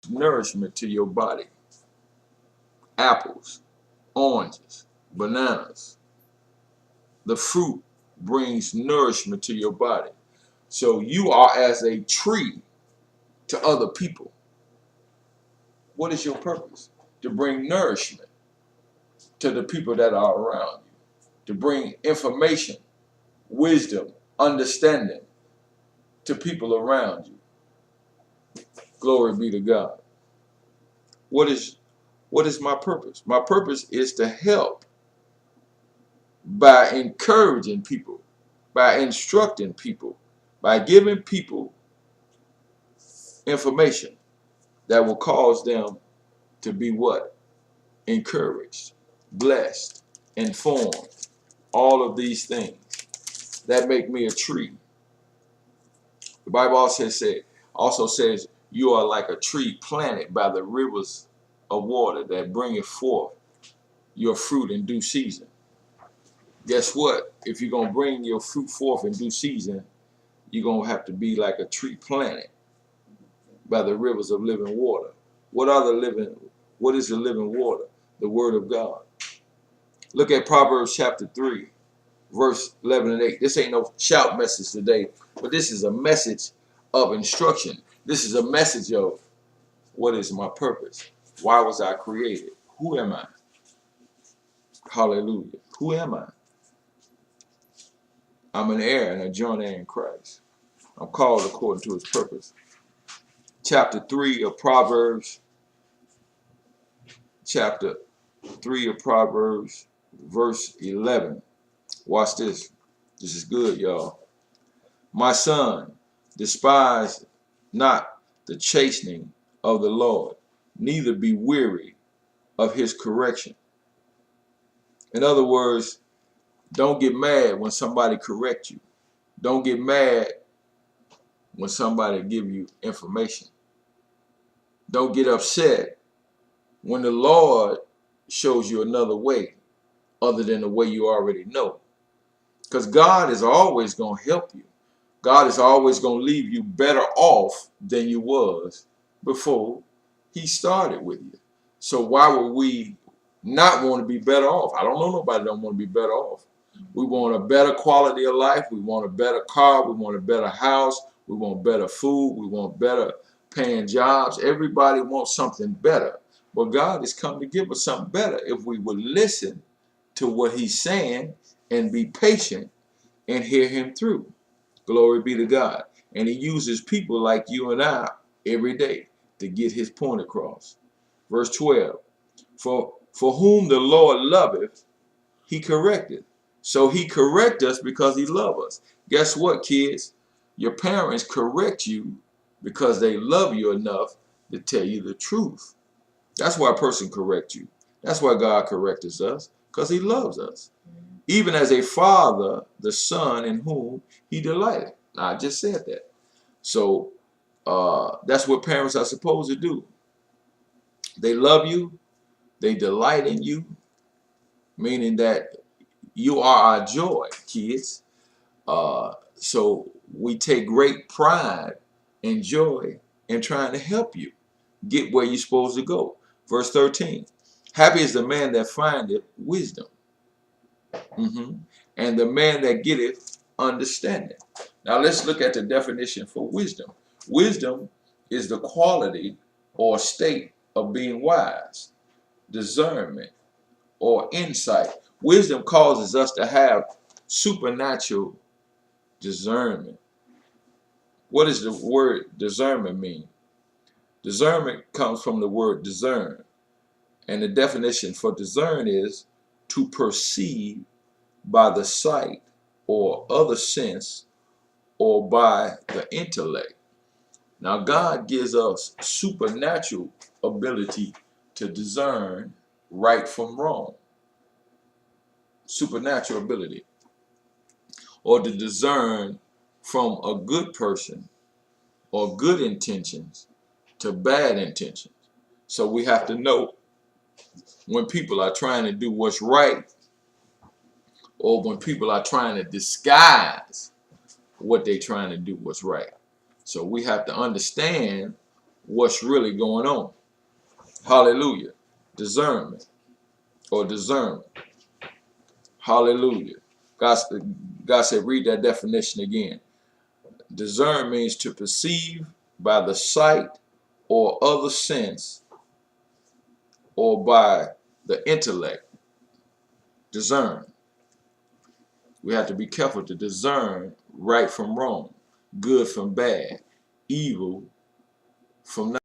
nourishment to your body. Apples, oranges, bananas. The fruit brings nourishment to your body. So you are as a tree to other people. What is your purpose? To bring nourishment to the people that are around you. To bring information, wisdom, understanding to people around you. Glory be to God. What is my purpose? My purpose is to help by encouraging people, by instructing people, by giving people information that will cause them to be what? Encouraged, blessed, informed. All of these things that make me a tree. The Bible also says you are like a tree planted by the rivers of water that bringeth forth your fruit in due season. Guess what? If you're going to bring your fruit forth in due season, you're going to have to be like a tree planted by the rivers of living water. What is the living water? The Word of God. Look at Proverbs chapter 3, verse 11 and 8. This ain't no shout message today, but this is a message of instruction. This is a message of what is my purpose? Why was I created? Who am I? Hallelujah. Who am I? I'm an heir and a joint heir in Christ. I'm called according to his purpose. Chapter 3 of Proverbs. Chapter 3 of Proverbs, verse 11. Watch this. This is good, y'all. My son, despise not the chastening of the Lord, neither be weary of his correction. In other words, don't get mad when somebody corrects you. Don't get mad when somebody give you information. Don't get upset when the Lord shows you another way other than the way you already know. Because God is always going to help you. God is always going to leave you better off than you was before he started with you. So why would we not want to be better off? I don't know nobody that don't want to be better off. We want a better quality of life. We want a better car. We want a better house. We want better food. We want better paying jobs. Everybody wants something better. But God has come to give us something better if we would listen to what he's saying and be patient and hear him through. Glory be to God. And he uses people like you and I every day to get his point across. Verse 12. For whom the Lord loveth, he correcteth. So he correct us because he loves us. Guess what, kids? Your parents correct you because they love you enough to tell you the truth. That's why a person corrects you. That's why God corrects us, because he loves us. Even as a father, the son in whom he delighted. Now, I just said that. So that's what parents are supposed to do. They love you. They delight in you, meaning that you are our joy, kids. So we take great pride and joy in trying to help you get where you're supposed to go. Verse 13. Happy is the man that findeth wisdom. And the man that getteth understanding. Now let's look at the definition for wisdom. Wisdom is the quality or state of being wise, discernment, or insight. Wisdom causes us to have supernatural discernment. What does the word discernment mean? Discernment comes from the word discern. And the definition for discern is to perceive by the sight or other sense or by the intellect. Now God gives us supernatural ability to discern right from wrong. Supernatural ability. Or to discern from a good person or good intentions to bad intentions. So we have to know when people are trying to do what's right or when people are trying to disguise what they're trying to do what's right. So we have to understand what's really going on. Hallelujah. Discernment or discernment. Hallelujah. God said, read that definition again. Discern means to perceive by the sight or other sense or by the intellect. Discern. We have to be careful to discern right from wrong, good from bad, evil from